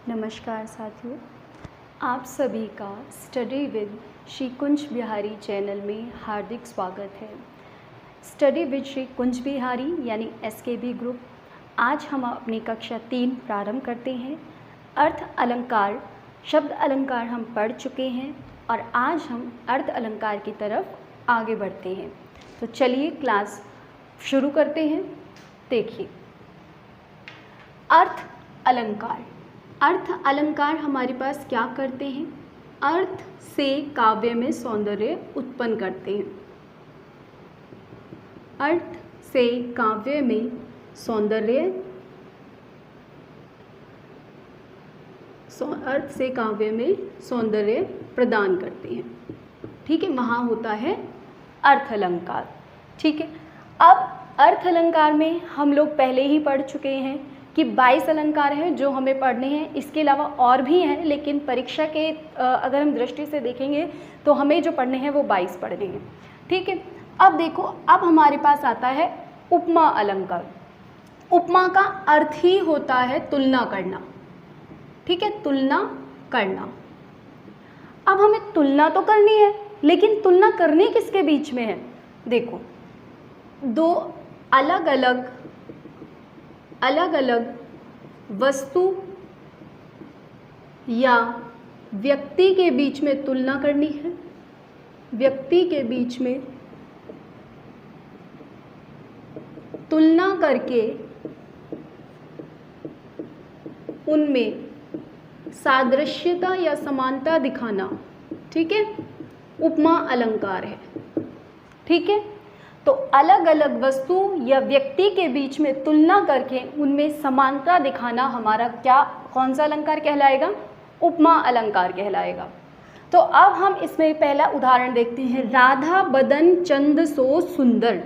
नमस्कार साथियों, आप सभी का study with Shri Kunj Bihari channel में हार्दिक स्वागत है। स्टडी विद श्री कुंज बिहारी यानी SKB ग्रुप। आज हम अपनी कक्षा 3 प्रारंभ करते हैं। अर्थ अलंकार, शब्द अलंकार हम पढ़ चुके हैं और आज हम अर्थ अलंकार की तरफ आगे बढ़ते हैं। तो चलिए क्लास शुरू करते हैं। देखिए, अर्थ अलंकार। अर्थ अलंकार हमारे पास क्या करते हैं? अर्थ से काव्य में सौंदर्य उत्पन्न करते हैं। अर्थ से काव्य में सौंदर्य, अर्थ से काव्य में सौंदर्य प्रदान करते हैं। ठीक है, वहाँ होता है अर्थ अलंकार। ठीक है, अब अर्थ अलंकार में हम लोग पहले ही पढ़ चुके हैं कि 22 अलंकार हैं जो हमें पढ़ने हैं। इसके अलावा और भी हैं, लेकिन परीक्षा के अगर हम दृष्टि से देखेंगे तो हमें जो पढ़ने हैं वो 22 पढ़ने हैं। ठीक है, अब देखो, अब हमारे पास आता है उपमा अलंकार। उपमा का अर्थ ही होता है तुलना करना। ठीक है, तुलना करना। अब हमें तुलना तो करनी है, लेकिन तुलना करनी किसके बीच में है? देखो, दो अलग अलग वस्तु या व्यक्ति के बीच में तुलना करनी है। व्यक्ति के बीच में तुलना करके उनमें सादृश्यता या समानता दिखाना, ठीक है, उपमा अलंकार है। ठीक है, तो अलग अलग वस्तु या व्यक्ति के बीच में तुलना करके उनमें समानता दिखाना हमारा कौन सा अलंकार कहलाएगा? उपमा अलंकार कहलाएगा। तो अब हम इसमें पहला उदाहरण देखते हैं। राधा बदन चंद सो सुंदर,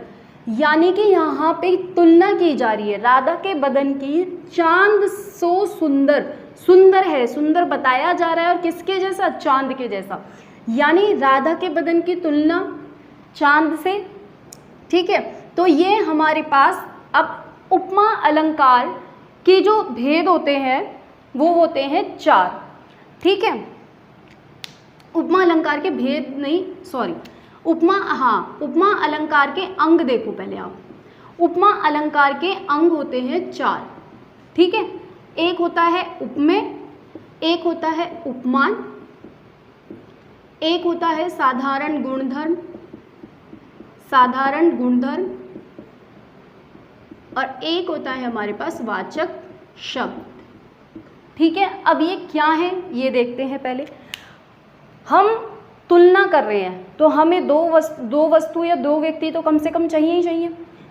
यानी कि यहाँ पे तुलना की जा रही है राधा के बदन की चांद सो सुंदर। सुंदर है, सुंदर बताया जा रहा है, और किसके जैसा? चांद के जैसा। यानी राधा के बदन की तुलना चांद से। ठीक है, तो ये हमारे पास अब उपमा अलंकार के जो भेद होते हैं वो होते हैं 4। ठीक है, उपमा अलंकार के भेद नहीं, सॉरी, उपमा अलंकार के अंग देखो पहले आप। उपमा अलंकार के अंग होते हैं 4। ठीक है, एक होता है उपमेय, एक होता है उपमान, एक होता है साधारण गुणधर्म, और एक होता है हमारे पास वाचक शब्द। ठीक है, अब ये क्या है ये देखते हैं। पहले हम तुलना कर रहे हैं तो हमें दो वस्तु या दो व्यक्ति तो कम से कम चाहिए ही चाहिए।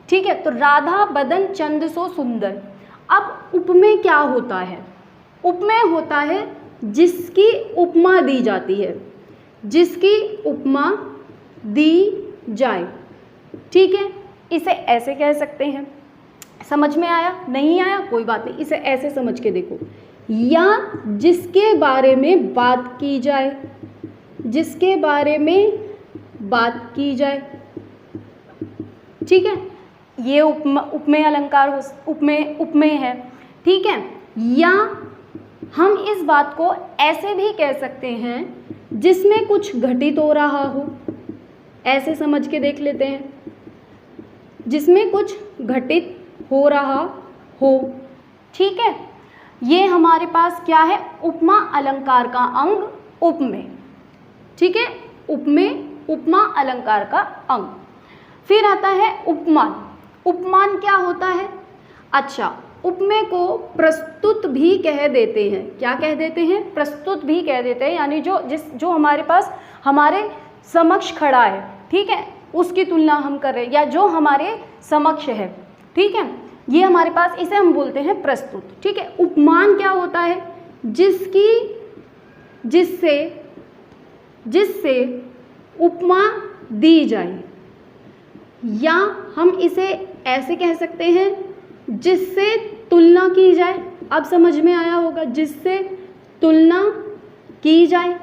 ठीक है, तो राधा बदन चंद सो सुंदर। अब उपमेय क्या होता है? उपमेय होता है जिसकी उपमा दी जाती है, जिसकी उपमा दी जाए। ठीक है, इसे ऐसे कह सकते हैं। समझ में आया? नहीं आया कोई बात नहीं, इसे ऐसे समझ के देखो। या जिसके बारे में बात की जाए, जिसके बारे में बात की जाए। ठीक है, ये उपमेय अलंकार उपमेय है। ठीक है, या हम इस बात को ऐसे भी कह सकते हैं जिसमें कुछ घटित हो रहा हो। ऐसे समझ के देख लेते हैं, जिसमें कुछ घटित हो रहा हो। ठीक है, ये हमारे पास क्या है? उपमा अलंकार का अंग उपमेय। ठीक है, उपमेय उपमा अलंकार का अंग। फिर आता है उपमान। उपमान क्या होता है? अच्छा, उपमेय को प्रस्तुत भी कह देते हैं। क्या कह देते हैं? प्रस्तुत भी कह देते हैं, यानी जो हमारे पास हमारे समक्ष खड़ा है, ठीक है, उसकी तुलना हम कर रहे हैं, या जो हमारे समक्ष है। ठीक है, ये हमारे पास, इसे हम बोलते हैं प्रस्तुत। ठीक है, उपमान क्या होता है? जिससे उपमा दी जाए, या हम इसे ऐसे कह सकते हैं जिससे तुलना की जाए। अब समझ में आया होगा, जिससे तुलना की जाए।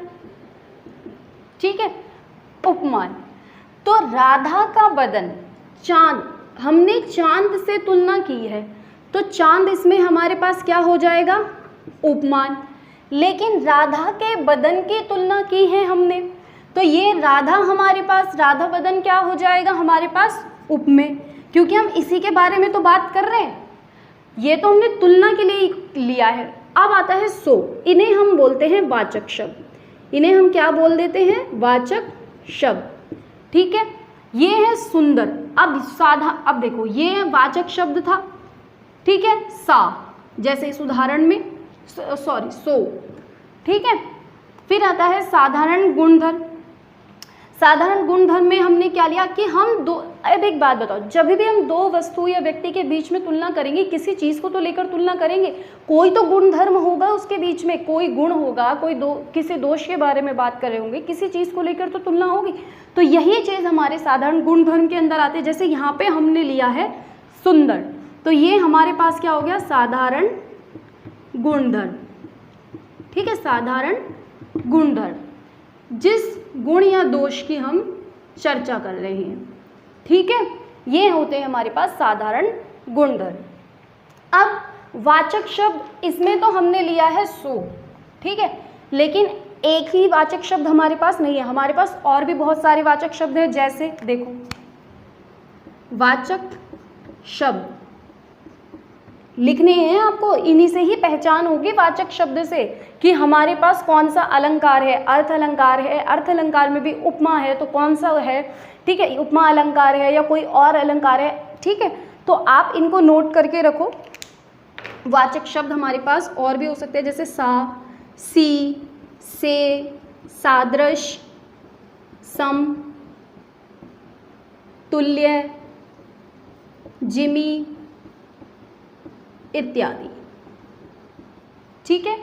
ठीक है, उपमान। तो राधा का बदन चांद, हमने चांद से तुलना की है, तो चांद इसमें हमारे पास क्या हो जाएगा? उपमान। लेकिन राधा के बदन की तुलना की है हमने, तो ये राधा हमारे पास, राधा बदन क्या हो जाएगा हमारे पास उपमेय, क्योंकि हम इसी के बारे में तो बात कर रहे हैं। ये तो हमने तुलना के लिए लिया है। अब आता है सो, इन्हें हम बोलते हैं वाचक शब्द। इन्हें हम क्या बोल देते हैं? वाचक शब्द। ठीक है, ये है सुंदर। अब देखो ये वाचक शब्द था, ठीक है, सा, जैसे इस उदाहरण में सो, ठीक है। फिर आता है साधारण गुणधर्म। साधारण गुणधर्म में हमने क्या लिया कि हम दो, अब एक बात बताओ, जब भी हम दो वस्तु या व्यक्ति के बीच में तुलना करेंगे, किसी चीज़ को तो लेकर तुलना करेंगे, कोई तो गुणधर्म होगा उसके बीच में, कोई गुण होगा, किसी दोष के बारे में बात कर रहे होंगे, किसी चीज़ को लेकर तो तुलना होगी। तो यही चीज़ हमारे साधारण गुणधर्म के अंदर आती है। जैसे यहाँ पे हमने लिया है सुंदर, तो ये हमारे पास क्या हो गया? साधारण गुणधर्म। ठीक है, साधारण गुणधर्म, जिस गुण या दोष की हम चर्चा कर रहे हैं। ठीक है, ये होते हैं हमारे पास साधारण गुणधर्म। अब वाचक शब्द, इसमें तो हमने लिया है सो, ठीक है, लेकिन एक ही वाचक शब्द हमारे पास नहीं है, हमारे पास और भी बहुत सारे वाचक शब्द हैं। जैसे देखो, वाचक शब्द लिखने हैं आपको, इन्हीं से ही पहचान होगी वाचक शब्द से कि हमारे पास कौन सा अलंकार है। अर्थ अलंकार है, अर्थ अलंकार में भी उपमा है, तो कौन सा है? ठीक है, उपमा अलंकार है या कोई और अलंकार है। ठीक है, तो आप इनको नोट करके रखो। वाचक शब्द हमारे पास और भी हो सकते हैं, जैसे सा, सी, से, सादृश, सम, तुल्य, जिमी इत्यादि। ठीक है,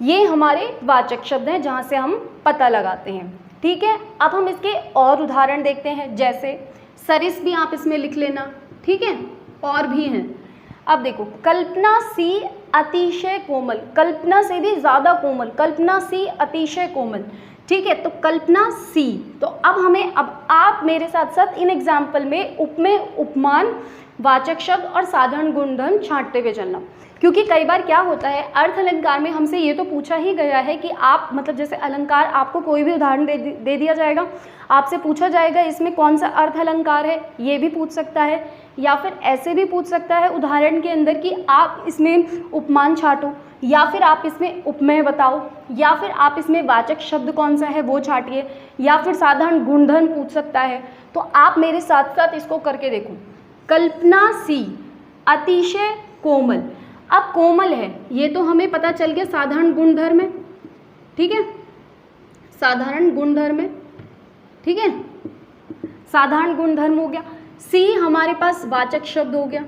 ये हमारे वाचक शब्द हैं जहाँ से हम पता लगाते हैं। ठीक है, अब हम इसके और उदाहरण देखते हैं। जैसे सरिस भी आप इसमें लिख लेना, ठीक है, और भी हैं। अब देखो, कल्पना सी अतिशय कोमल, कल्पना से भी ज़्यादा कोमल, कल्पना सी अतिशय कोमल। ठीक है, तो कल्पना सी, तो अब आप मेरे साथ साथ इन एग्जाम्पल में उपमेय, उपमान, वाचक शब्द और साधारण गुणधर्म छांटते हुए चलना, क्योंकि कई बार क्या होता है, अर्थ अलंकार में हमसे ये तो पूछा ही गया है कि आप, मतलब जैसे अलंकार, आपको कोई भी उदाहरण दे दिया जाएगा, आपसे पूछा जाएगा इसमें कौन सा अर्थ अलंकार है, ये भी पूछ सकता है, या फिर ऐसे भी पूछ सकता है उदाहरण के अंदर कि आप इसमें उपमान छाटो, या फिर आप इसमें उपमेय बताओ, या फिर आप इसमें वाचक शब्द कौन सा है वो छाटिए, या फिर साधारण गुणधर्म पूछ सकता है। तो आप मेरे साथ साथ इसको करके देखो। कल्पना सी अतिशय कोमल, अब कोमल है ये तो हमें पता चल गया साधारण गुणधर्म है। ठीक है, साधारण गुणधर्म है, ठीक है, साधारण गुणधर्म हो गया। सी हमारे पास वाचक शब्द हो गया।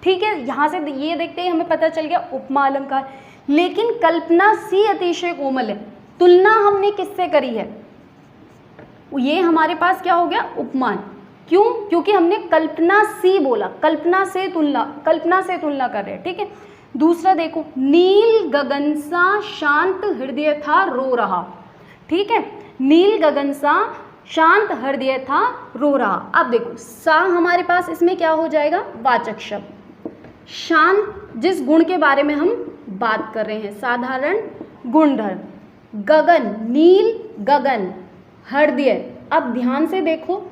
ठीक है, यहाँ से ये देखते हैं हमें पता चल गया उपमा अलंकार। लेकिन कल्पना सी अतिशय कोमल है, तुलना हमने किससे करी है? ये हमारे पास क्या हो गया? उपमान। क्यों? क्योंकि हमने कल्पना सी बोला, कल्पना से तुलना कर रहे हैं। ठीक है, दूसरा देखो, नील गगन सा शांत हृदय था रो रहा। ठीक है, नील गगन सा शांत हृदय था रो रहा। अब देखो, सा हमारे पास इसमें क्या हो जाएगा? वाचक शब्द। शांत, जिस गुण के बारे में हम बात कर रहे हैं, साधारण गुणधर्म। गगन, नील गगन, हृदय। अब ध्यान से देखो,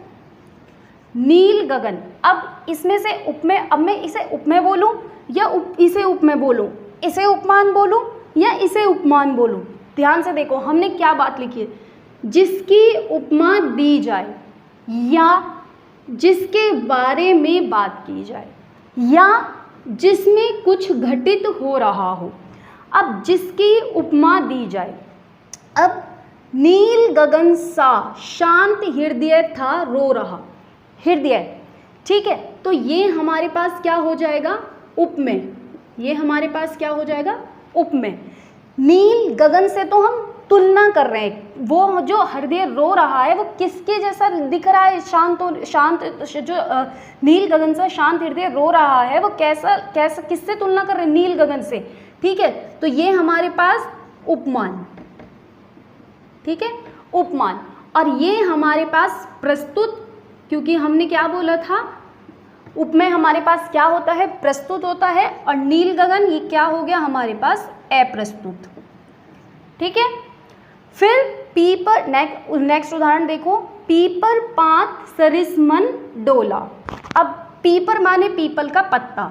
नील गगन, अब इसमें से उपमेय, अब मैं इसे उपमेय बोलूं या इसे उपमेय बोलूं, इसे उपमान बोलूं या इसे उपमान बोलूं? ध्यान से देखो, हमने क्या बात लिखी है? जिसकी उपमा दी जाए या जिसके बारे में बात की जाए या जिसमें कुछ घटित हो रहा हो। अब जिसकी उपमा दी जाए, अब नील गगन सा शांत हृदय था रो रहा, हृदय। ठीक है, तो ये हमारे पास क्या हो जाएगा? उपमेय। ये हमारे पास क्या हो जाएगा? उपमेय। नील गगन से तो हम तुलना कर रहे हैं, वो जो हृदय रो रहा है वो किसके जैसा दिख रहा है? शांत जो नील गगन से शांत हृदय रो रहा है वो कैसा किससे तुलना कर रहे हैं? नील गगन से। ठीक है, तो ये हमारे पास उपमान। ठीक है, उपमान। और ये हमारे पास प्रस्तुत, क्योंकि हमने क्या बोला था? उपमेय हमारे पास क्या होता है? प्रस्तुत होता है। और नील गगन ये क्या हो गया हमारे पास? अप्रस्तुत। ठीक है। फिर पीपर, नेक्स्ट उदाहरण देखो, पीपर पात सरिस मन डोला। अब पीपर माने पीपल का पत्ता,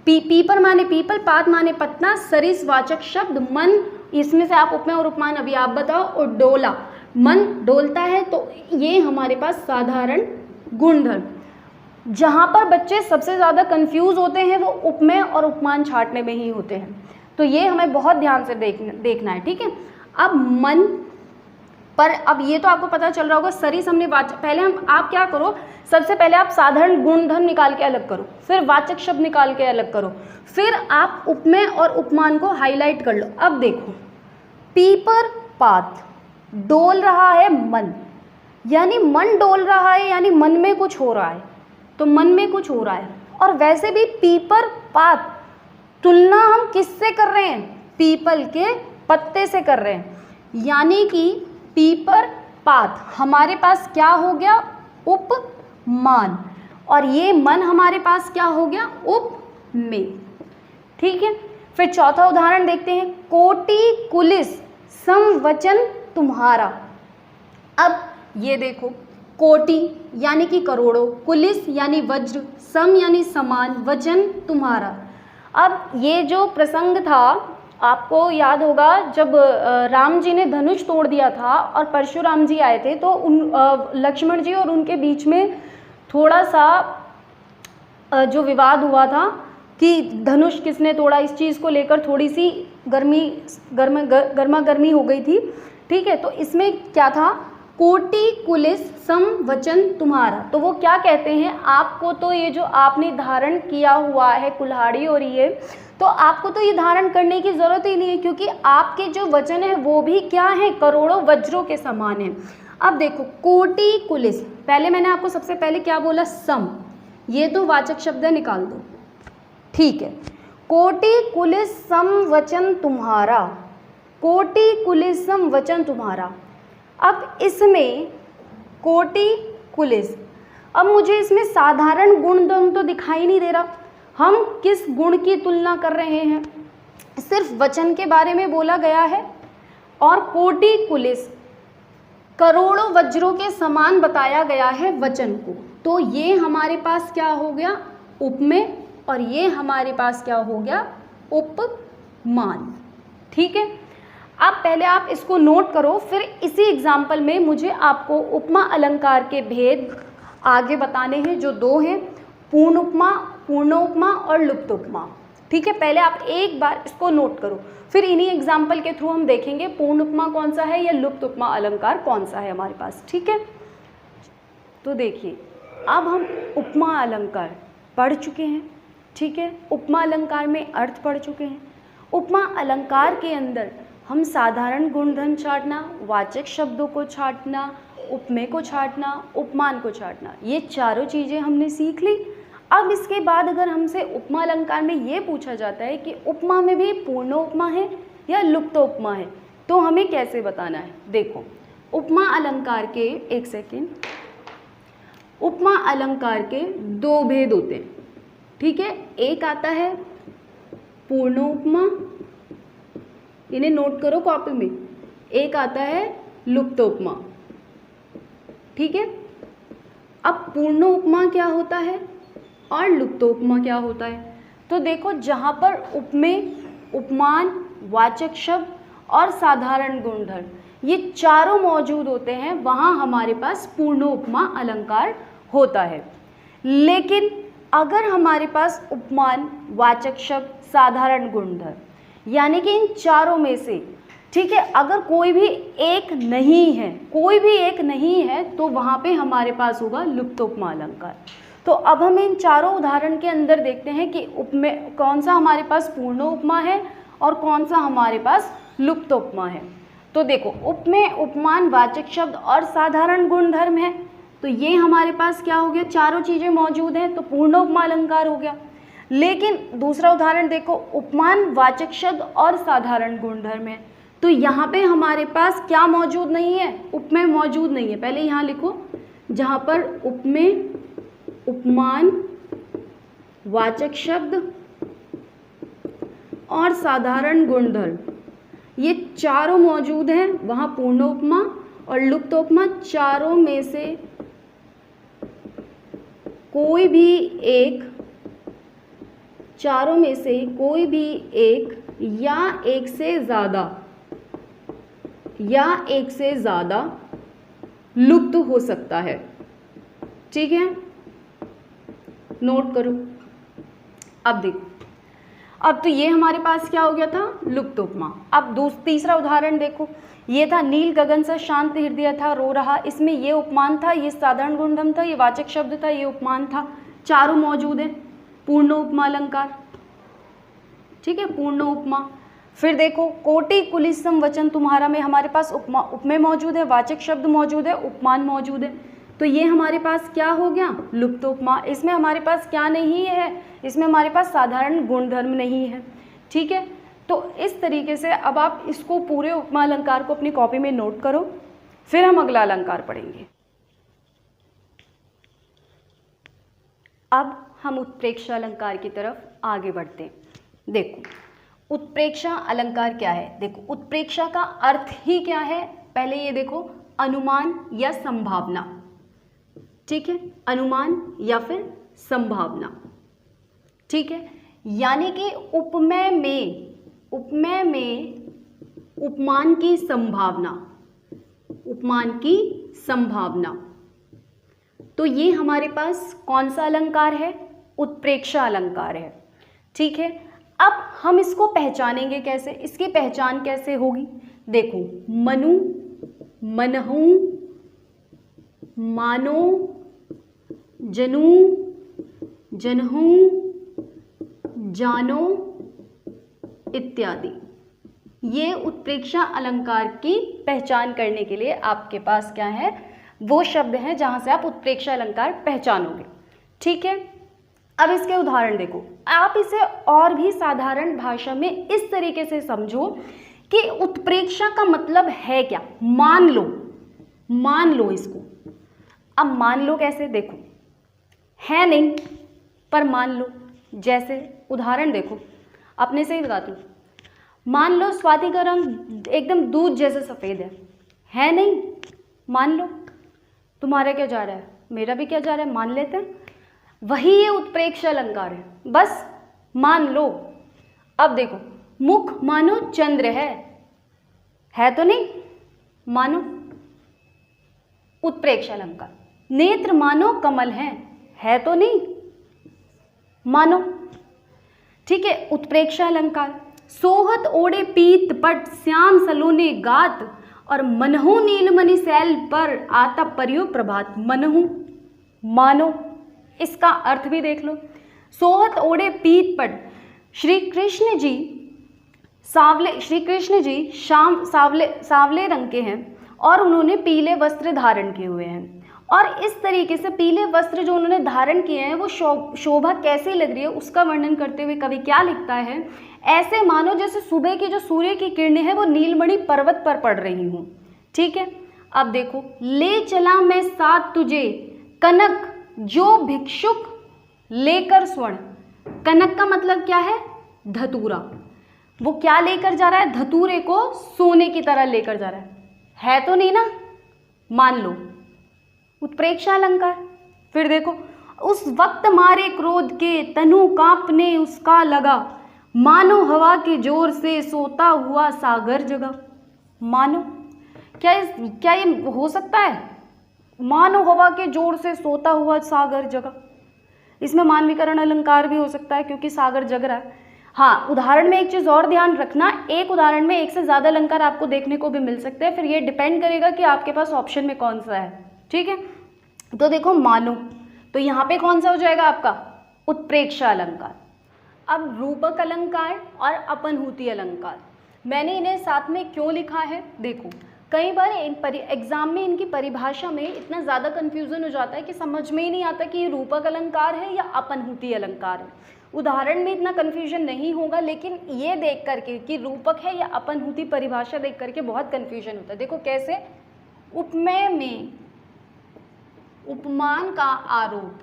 पीपर माने पीपल, पात माने पत्ता, सरिस वाचक शब्द, मन, इसमें से आप उपमेय और उपमान अभी आप बताओ, और डोला, मन डोलता है। तो ये हमारे पास साधारण गुणधर्म। जहाँ पर बच्चे सबसे ज़्यादा कंफ्यूज होते हैं वो उपमेय और उपमान छांटने में ही होते हैं, तो ये हमें बहुत ध्यान से देखना है, ठीक है। अब मन पर, अब ये तो आपको पता चल रहा होगा, सरिस हमने वाचक, पहले आप क्या करो, सबसे पहले आप साधारण गुणधर्म निकाल के अलग करो, फिर वाचक शब्द निकाल के अलग करो, फिर आप उपमेय और उपमान को हाईलाइट कर लो। अब देखो, पीपर पात, डोल रहा है मन, यानी मन डोल रहा है, यानी मन में कुछ हो रहा है, तो मन में कुछ हो रहा है। और वैसे भी पीपर पात, तुलना हम किससे कर रहे हैं, पीपल के पत्ते से कर रहे हैं, यानी कि पीपर पात हमारे पास क्या हो गया, उपमान, और ये मन हमारे पास क्या हो गया, उपमेय, ठीक है। फिर चौथा उदाहरण देखते हैं, कोटि कुलिस समवचन तुम्हारा। अब ये देखो, कोटि यानी कि करोड़ों, कुलिस यानी वज्र, सम यानी समान, वचन तुम्हारा। अब ये जो प्रसंग था आपको याद होगा, जब राम जी ने धनुष तोड़ दिया था और परशुराम जी आए थे, तो लक्ष्मण जी और उनके बीच में थोड़ा सा जो विवाद हुआ था कि धनुष किसने तोड़ा, इस चीज़ को लेकर थोड़ी सी गर्मा गर्मी हो गई थी, ठीक है। तो इसमें क्या था, कोटि कुलिस सम वचन तुम्हारा, तो वो क्या कहते हैं, आपको तो ये जो आपने धारण किया हुआ है कुल्हाड़ी और ये, तो आपको तो ये धारण करने की ज़रूरत ही नहीं है, क्योंकि आपके जो वचन है वो भी क्या है, करोड़ों वज्रों के समान है। अब देखो, कोटि कुलिस, पहले मैंने आपको सबसे पहले क्या बोला, सम, ये तो वाचक शब्द है, निकाल दो, ठीक है। कोटि कुलिस सम वचन तुम्हारा, कोटि कुलिस सम वचन तुम्हारा। अब इसमें कोटि कुलिस, अब मुझे इसमें साधारण गुणधर्म तो दिखाई नहीं दे रहा, हम किस गुण की तुलना कर रहे हैं, सिर्फ वचन के बारे में बोला गया है, और कोटि कुलिस करोड़ों वज्रों के समान बताया गया है वचन को, तो ये हमारे पास क्या हो गया, उपमेय, और ये हमारे पास क्या हो गया, उपमान, ठीक है। अब पहले आप इसको नोट करो, फिर इसी एग्जाम्पल में मुझे आपको उपमा अलंकार के भेद आगे बताने हैं, जो दो हैं, पूर्ण उपमा, पूर्ण उपमा और लुप्त उपमा, ठीक है। पहले आप एक बार इसको नोट करो, फिर इन्हीं एग्जाम्पल के थ्रू हम देखेंगे पूर्ण उपमा कौन सा है या लुप्त उपमा अलंकार कौन सा है हमारे पास, ठीक है। तो देखिए, अब हम उपमा अलंकार पढ़ चुके हैं, ठीक है, उपमा अलंकार में अर्थ पढ़ चुके हैं। उपमा अलंकार के अंदर हम साधारण गुणधर्म छांटना, वाचक शब्दों को छांटना, उपमेय को छांटना, उपमान को छांटना, ये चारों चीज़ें हमने सीख ली। अब इसके बाद अगर हमसे उपमा अलंकार में ये पूछा जाता है कि उपमा में भी पूर्ण उपमा है या लुप्त उपमा है, तो हमें कैसे बताना है। देखो, उपमा अलंकार के, एक सेकेंड, उपमा अलंकार के दो भेद होते हैं, ठीक है। एक आता है पूर्ण उपमा, इन्हें नोट करो कॉपी में, एक आता है लुप्त उपमा, ठीक है। अब पूर्ण उपमा क्या होता है और लुप्त उपमा क्या होता है, तो देखो, जहाँ पर उपमेय, उपमान, वाचक शब्द और साधारण गुणधर्म ये चारों मौजूद होते हैं, वहाँ हमारे पास पूर्ण उपमा अलंकार होता है। लेकिन अगर हमारे पास उपमान, वाचक शब्द, साधारण गुणधर्म, यानी कि इन चारों में से, ठीक है, अगर कोई भी एक नहीं है, कोई भी एक नहीं है, तो वहाँ पे हमारे पास होगा लुप्त उपमा अलंकार। तो अब हम इन चारों उदाहरण के अंदर देखते हैं कि उपमेय कौन सा हमारे पास पूर्ण उपमा है और कौन सा हमारे पास लुप्त उपमा है। तो देखो, उपमेय, उपमान, वाचक शब्द और साधारण गुणधर्म है, तो ये हमारे पास क्या हो गया, चारों चीज़ें मौजूद हैं, तो पूर्ण उपमा अलंकार हो गया। लेकिन दूसरा उदाहरण देखो, उपमान, वाचक शब्द और साधारण गुणधर्म है, तो यहाँ पे हमारे पास क्या मौजूद नहीं है, उपमेय मौजूद नहीं है। पहले यहाँ लिखो, जहाँ पर उपमेय, उपमान, वाचक शब्द और साधारण गुणधर्म ये चारों मौजूद हैं, वहाँ पूर्ण उपमा और लुप्त उपमा, चारों में से कोई भी एक, चारों में से कोई भी एक या एक से ज़्यादा लुप्त हो सकता है। ठीक है, नोट करो। अब देखो, अब तो ये हमारे पास क्या हो गया था, लुप्त उपमा। अब तीसरा उदाहरण देखो, ये था नील गगन सा शांत हृदय था रो रहा। इसमें ये उपमान था, ये साधारण गुणधर्म था, ये वाचक शब्द था, ये उपमान था, चारों मौजूद है, पूर्ण उपमा अलंकार। ठीक है, पूर्ण उपमा। फिर देखो कोटि कुलिसम वचन तुम्हारा में हमारे पास उपमेय मौजूद है, वाचक शब्द मौजूद है, उपमान मौजूद है। तो ये हमारे पास क्या हो गया, लुप्त उपमा। इसमें हमारे पास क्या नहीं है, इसमें हमारे पास साधारण गुणधर्म नहीं है। ठीक है, तो इस तरीके से अब आप इसको पूरे उपमा अलंकार को अपनी कॉपी में नोट करो, फिर हम अगला अलंकार पढ़ेंगे। अब हम उत्प्रेक्षा अलंकार की तरफ आगे बढ़ते हैं। देखो उत्प्रेक्षा अलंकार क्या है, देखो उत्प्रेक्षा का अर्थ ही क्या है, पहले ये देखो, अनुमान या संभावना। ठीक है, अनुमान या फिर संभावना। ठीक है, यानी कि उपमेय में उपमान की संभावना, तो ये हमारे पास कौन सा अलंकार है, उत्प्रेक्षा अलंकार है। ठीक है, अब हम इसको पहचानेंगे कैसे, इसकी पहचान कैसे होगी, देखो मनु, मनहु, मानो, जनु, जनहु, जानो इत्यादि। ये उत्प्रेक्षा अलंकार की पहचान करने के लिए आपके पास क्या है, वो शब्द हैं जहां से आप उत्प्रेक्षा अलंकार पहचानोगे। ठीक है, अब इसके उदाहरण देखो, आप इसे और भी साधारण भाषा में इस तरीके से समझो कि उत्प्रेक्षा का मतलब है क्या। मान लो इसको। अब मान लो कैसे, देखो है नहीं पर मान लो। जैसे उदाहरण देखो, अपने से ही बताती हूँ। मान लो स्वाति का रंग एकदम दूध जैसे सफ़ेद है नहीं, मान लो। तुम्हारा क्या जा रहा है, मेरा भी क्या जा रहा है, मान लेते हैं। वही ये उत्प्रेक्षा अलंकार है, बस मान लो। अब देखो, मुख मानो चंद्र है तो नहीं, मानो उत्प्रेक्षा अलंकार। नेत्र मानो कमल है तो नहीं, मानो। ठीक है, उत्प्रेक्षा अलंकार। सोहत ओढ़े पीत पट श्याम सलोने गात, और मनहु नीलमणि शैल पर आता परियो प्रभात। मनहु, मानो। इसका अर्थ भी देख लो, सोहत ओढ़े पीत पट, श्री कृष्ण जी सावले रंग के हैं और उन्होंने पीले वस्त्र धारण किए हुए हैं। और इस तरीके से पीले वस्त्र जो उन्होंने धारण किए हैं वो शोभा कैसी लग रही है उसका वर्णन करते हुए कवि क्या लिखता है, ऐसे मानो जैसे सुबह की जो सूर्य की किरणें हैं वो नीलमणि पर्वत पर पड़ रही हूँ। ठीक है, अब देखो, ले चला मैं साथ तुझे कनक जो भिक्षुक लेकर स्वर्ण। कनक का मतलब क्या है, धतूरा। वो क्या लेकर जा रहा है, धतूरे को सोने की तरह लेकर जा रहा है तो नहीं ना, मान लो। उत्प्रेक्षा अलंकार। फिर देखो, उस वक्त मारे क्रोध के तनु कांपने उसका लगा, मानो हवा के जोर से सोता हुआ सागर जगा। मानो, क्या ये हो सकता है, मानो हवा के जोर से सोता हुआ सागर जगा। इसमें मानवीकरण अलंकार भी हो सकता है क्योंकि सागर जग रहा है। हाँ, उदाहरण में एक चीज़ और ध्यान रखना, एक उदाहरण में एक से ज़्यादा अलंकार आपको देखने को भी मिल सकते हैं, फिर ये डिपेंड करेगा कि आपके पास ऑप्शन में कौन सा है। ठीक है, तो देखो मानो, तो यहाँ पे कौन सा हो जाएगा आपका, उत्प्रेक्षा अलंकार। अब रूपक अलंकार और अपनहूति अलंकार, मैंने इन्हें साथ में क्यों लिखा है, देखो कई बार एग्जाम में इनकी परिभाषा में इतना ज़्यादा कन्फ्यूज़न हो जाता है कि समझ में ही नहीं आता कि ये रूपक अलंकार है या अपनहूति अलंकार है। उदाहरण में इतना कन्फ्यूजन नहीं होगा, लेकिन ये देख करके कि रूपक है या अपनहूति परिभाषा देख करके बहुत कन्फ्यूजन होता है। देखो कैसे, उपमेय में उपमान का आरोप,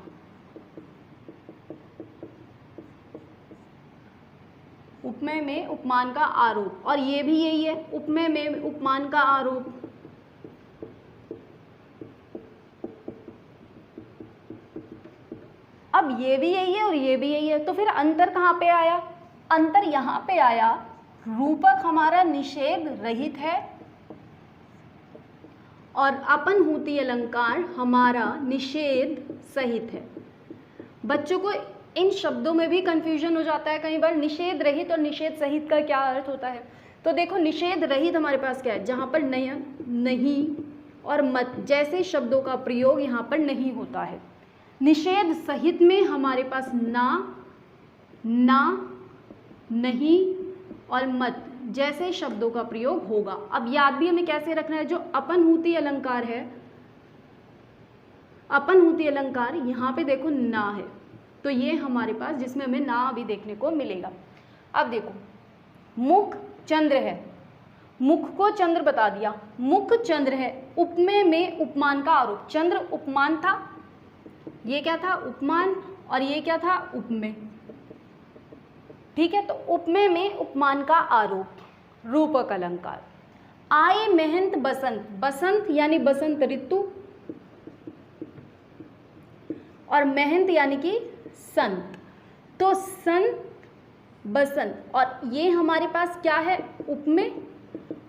उपमेय में उपमान का आरोप, और ये भी यही है, उपमेय में उपमान का आरोप। अब ये भी यही है और ये भी यही है, तो फिर अंतर कहाँ पे आया? अंतर यहाँ पे आया, रूपक हमारा निषेध रहित है और अपनहूति अलंकार हमारा निषेध सहित है। बच्चों को इन शब्दों में भी कंफ्यूजन हो जाता है कई बार, निषेध रहित और निषेध सहित का क्या अर्थ होता है। तो देखो, निषेध रहित हमारे पास क्या है? जहाँ पर नहीं और मत जैसे शब्दों का प्रयोग यहाँ पर नहीं होता है। निषेध सहित में हमारे पास ना, नहीं और मत जैसे शब्दों का प्रयोग होगा। अब याद भी हमें कैसे रखना है? जो अपनहूति अलंकार है, अपनहूति अलंकार यहाँ पे देखो ना है, तो ये हमारे पास, जिसमें हमें ना अभी देखने को मिलेगा। अब देखो, मुख चंद्र है, मुख को चंद्र बता दिया, मुख चंद्र है, उपमेय में उपमान का आरोप। चंद्र उपमान था, ये क्या था? उपमान, और ये क्या था? उपमेय। ठीक है, तो उपमेय में उपमान का आरोप, रूपक अलंकार। आए महंत बसंत, बसंत यानी बसंत ऋतु, और महंत यानी कि संत, तो संत बसंत, और ये हमारे पास क्या है? उपमेय,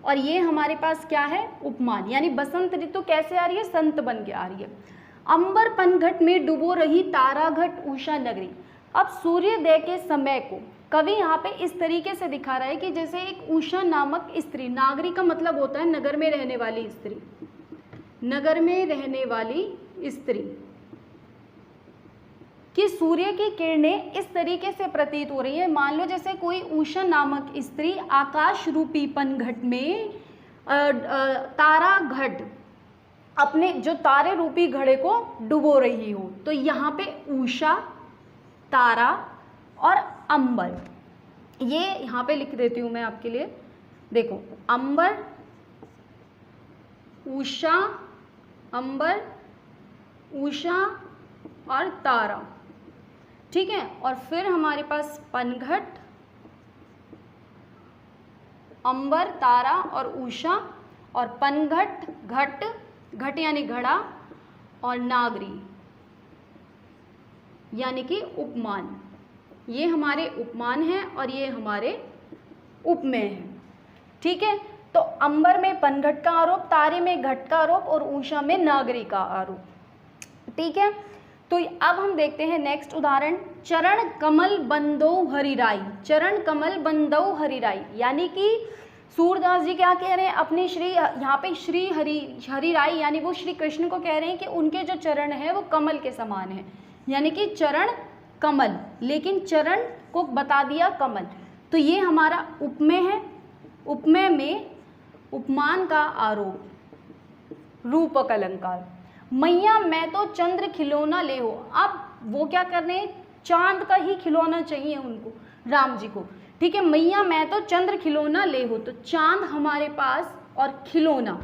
और ये हमारे पास क्या है? उपमान। यानी बसंत ऋतु कैसे आ रही है? संत बन के आ रही है। अंबर पनघट में डुबो रही ताराघट उषा नगरी। अब सूर्योदय के समय को कवि यहाँ पे इस तरीके से दिखा रहा है कि जैसे एक उषा नामक स्त्री, नागरी का मतलब होता है नगर में रहने वाली स्त्री, नगर में रहने वाली स्त्री कि सूर्य की किरणें इस तरीके से प्रतीत हो रही है। मान लो जैसे कोई उषा नामक स्त्री आकाश रूपी पनघट में तारा घट, अपने जो तारे रूपी घड़े को डुबो रही हो, तो यहाँ पे उषा, तारा और अंबर, ये यहाँ पे लिख देती हूँ मैं आपके लिए। देखो, अंबर, उषा, अंबर, उषा और तारा, ठीक है। और फिर हमारे पास पनघट, अंबर, तारा और उषा, और पनघट, घट, घट यानी घड़ा, और नागरी यानी कि उपमान। ये हमारे उपमान हैं और ये हमारे उपमेय हैं, ठीक है। तो अंबर में पनघट का आरोप, तारे में घट का आरोप और उषा में नागरी का आरोप, ठीक है। तो अब हम देखते हैं नेक्स्ट उदाहरण, चरण कमल बंदो हरिराई। चरण कमल बंदो हरिराई यानी कि सूरदास जी क्या कह रहे हैं? अपने श्री, यहाँ पे श्री हरिराई यानी वो श्री कृष्ण को कह रहे हैं कि उनके जो चरण है वो कमल के समान है, यानी कि चरण कमल, लेकिन चरण को बता दिया कमल। तो ये हमारा उपमेय है। उपमेय में उपमान का आरोप, रूपक अलंकार। मैया मैं तो चंद्र खिलौना ले हो। अब वो क्या कर रहे हैं? चांद का ही खिलौना चाहिए उनको, राम जी को, ठीक है। मैया मैं तो चंद्र खिलौना ले हो, तो चांद हमारे पास और खिलौना,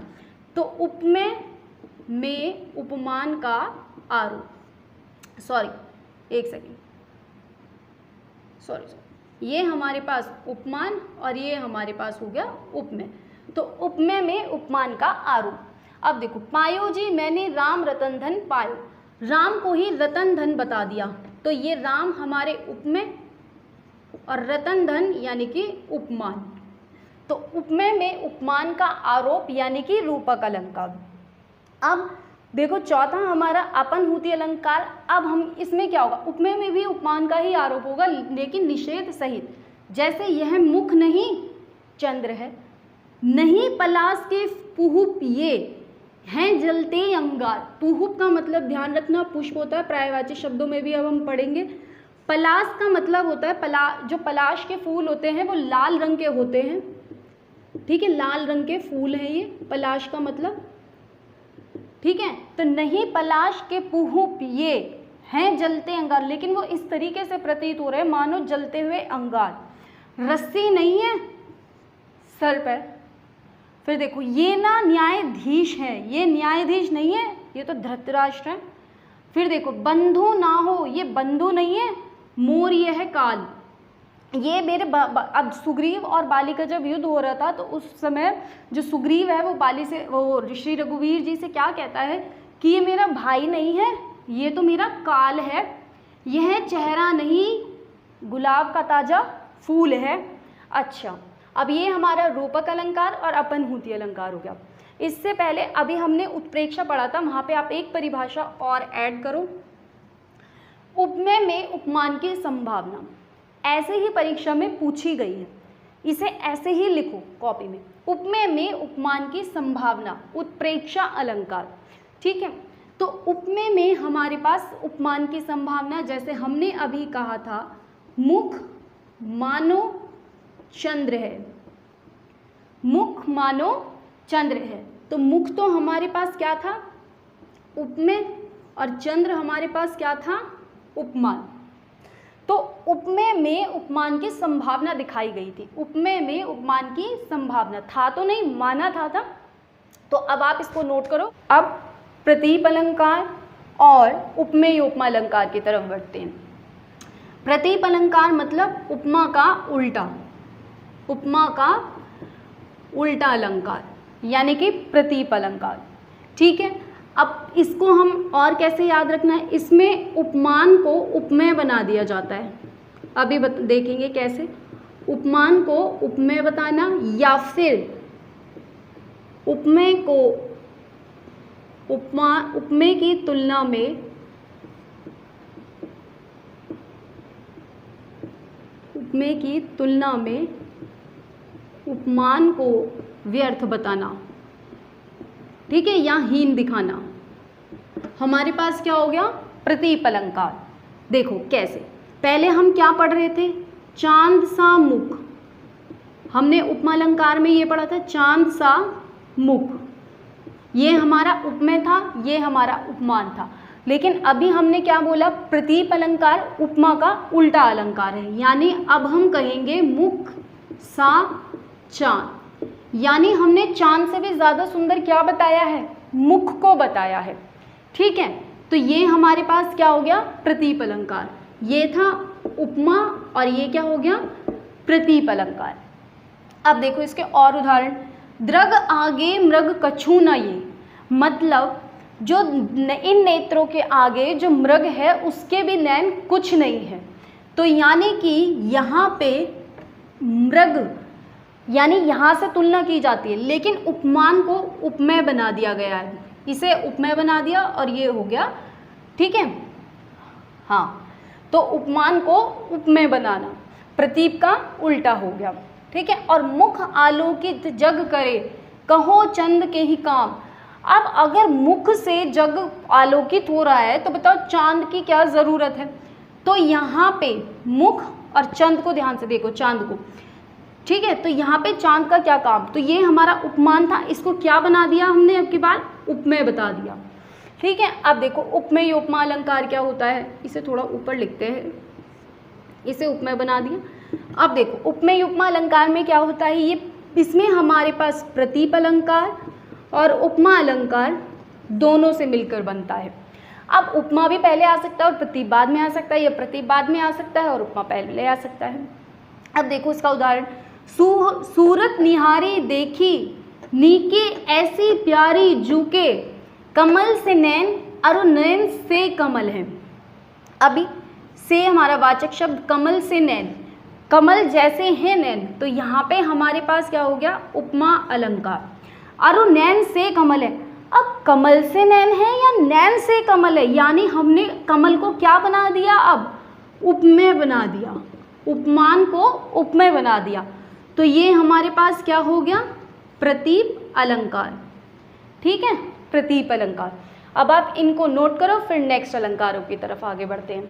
तो उपमेय में उपमान का आरोप, सॉरी एक सेकेंड, सॉरी, ये हमारे पास उपमान और ये हमारे पास हो गया उपमेय। तो उपमेय में उपमान का आरोप। अब देखो, पायो जी मैंने राम रतन धन पायो, राम को ही रतन धन बता दिया, तो ये राम हमारे उपमेय और रतन धन यानी कि उपमान। तो उपमेय में उपमान का आरोप यानी कि रूपक अलंकार। अब देखो, चौथा हमारा अपनहूति अलंकार। अब हम इसमें क्या होगा? उपमेय में भी उपमान का ही आरोप होगा, लेकिन निषेध सहित। जैसे यह मुख नहीं चंद्र है, नहीं पलाश के पुहुप ये हैं जलते अंगार। पुहुप का मतलब ध्यान रखना पुष्प होता है, पर्यायवाची शब्दों में भी अब हम पढ़ेंगे। पलाश का मतलब होता है जो पलाश के फूल होते हैं वो लाल रंग के होते हैं, ठीक है, लाल रंग के फूल हैं ये पलाश का मतलब, ठीक है। तो नहीं पलाश के पुहुप ये हैं जलते अंगार, लेकिन वो इस तरीके से प्रतीत हो रहे हैं मानो जलते हुए अंगार। रस्सी नहीं है सर पर। फिर देखो, ये ना न्यायाधीश है, ये न्यायाधीश नहीं है, ये तो धृतराष्ट्र है। फिर देखो, बंधु ना हो, ये बंधु नहीं है, मोर ये है काल। ये मेरे अब सुग्रीव और बाली का जब युद्ध हो रहा था तो उस समय जो सुग्रीव है वो बाली से, वो श्री रघुवीर जी से क्या कहता है कि ये मेरा भाई नहीं है, ये तो मेरा काल है, यह चेहरा नहीं गुलाब का ताज़ा फूल है। अच्छा, अब ये हमारा रूपक अलंकार और अपनहूति अलंकार हो गया। इससे पहले अभी हमने उत्प्रेक्षा पढ़ा था, वहाँ पे आप एक परिभाषा और ऐड करो, उपमेय में उपमान की संभावना। ऐसे ही परीक्षा में पूछी गई है, इसे ऐसे ही लिखो कॉपी में, उपमेय में उपमान की संभावना, उत्प्रेक्षा अलंकार। ठीक है, तो उपमेय में हमारे पास उपमान की संभावना, जैसे हमने अभी कहा था, मुख मानो चंद्र है, मुख मानो चंद्र है, तो मुख तो हमारे पास क्या था, उपमेय, और चंद्र हमारे पास क्या था, उपमान। तो उपमेय में उपमान की संभावना दिखाई गई थी, उपमेय में उपमान की संभावना, था तो नहीं, माना था। तो अब आप इसको नोट करो। अब प्रतीप अलंकार और उपमेय उपमा अलंकार की तरफ बढ़ते हैं। प्रतीप अलंकार मतलब उपमा का उल्टा, उपमा का उल्टा अलंकार, यानी कि प्रतीप अलंकार। ठीक है, अब इसको हम और कैसे याद रखना है, इसमें उपमान को उपमेय बना दिया जाता है। अभी देखेंगे कैसे उपमान को उपमेय बताना, या फिर उपमेय को उपमेय की तुलना में उपमेय की तुलना में उपमान को व्यर्थ बताना। ठीक है, या हीन दिखाना। हमारे पास क्या हो गया, प्रतीप अलंकार। देखो कैसे, पहले हम क्या पढ़ रहे थे, चांद सा मुख, हमने उपमा अलंकार में ये पढ़ा था, चांद सा मुख, ये हमारा उपमेय था, ये हमारा उपमान था। लेकिन अभी हमने क्या बोला, प्रतीप अलंकार उपमा का उल्टा अलंकार है, यानी अब हम कहेंगे मुख सा चांद, यानी हमने चांद से भी ज़्यादा सुंदर क्या बताया है, मुख को बताया है। ठीक है, तो ये हमारे पास क्या हो गया, प्रतीप अलंकार। ये था उपमा और ये क्या हो गया, प्रतीप अलंकार। अब देखो इसके और उदाहरण, द्रग आगे मृग कछु न ये, मतलब जो इन नेत्रों के आगे जो मृग है उसके भी नैन कुछ नहीं है। तो यानी कि यहाँ पे मृग, यानी यहाँ से तुलना की जाती है, लेकिन उपमान को उपमेय बना दिया गया है, इसे उपमेय बना दिया और ये हो गया। ठीक है, हाँ, तो उपमान को उपमेय बनाना, प्रतीप का उल्टा हो गया। ठीक है, और मुख आलोकित जग करे, कहो चंद के ही काम। अब अगर मुख से जग आलोकित हो रहा है तो बताओ चांद की क्या ज़रूरत है। तो यहाँ पे मुख और चंद को ध्यान से देखो, चांद को। ठीक है, तो यहाँ पे चांद का क्या काम, तो ये हमारा उपमान था, इसको क्या बना दिया हमने, अब की बार उपमेय बता दिया। ठीक है, अब देखो उपमेय उपमा अलंकार क्या होता है, इसे थोड़ा ऊपर लिखते हैं, इसे उपमेय बना दिया। अब देखो उपमेय उपमा अलंकार में क्या होता है, ये इसमें हमारे पास प्रतीप अलंकार और उपमा अलंकार दोनों से मिलकर बनता है। अब उपमा भी पहले आ सकता है और प्रतीप बाद में आ सकता है, या प्रतीप बाद में आ सकता है और उपमा पहले आ सकता है। अब देखो इसका उदाहरण, सूरत निहारी देखी नीके ऐसी प्यारी जूके, कमल से नैन अरु नैन से कमल है। अभी से हमारा वाचक शब्द, कमल से नैन, कमल जैसे हैं नैन, तो यहाँ पे हमारे पास क्या हो गया, उपमा अलंकार। अरु नैन से कमल है, अब कमल से नैन है या नैन से कमल है, यानी हमने कमल को क्या बना दिया, अब उपमेय बना दिया, उपमान को उपमेय बना दिया। तो ये हमारे पास क्या हो गया, प्रतीप अलंकार। ठीक है, प्रतीप अलंकार। अब आप इनको नोट करो, फिर नेक्स्ट अलंकारों की तरफ आगे बढ़ते हैं।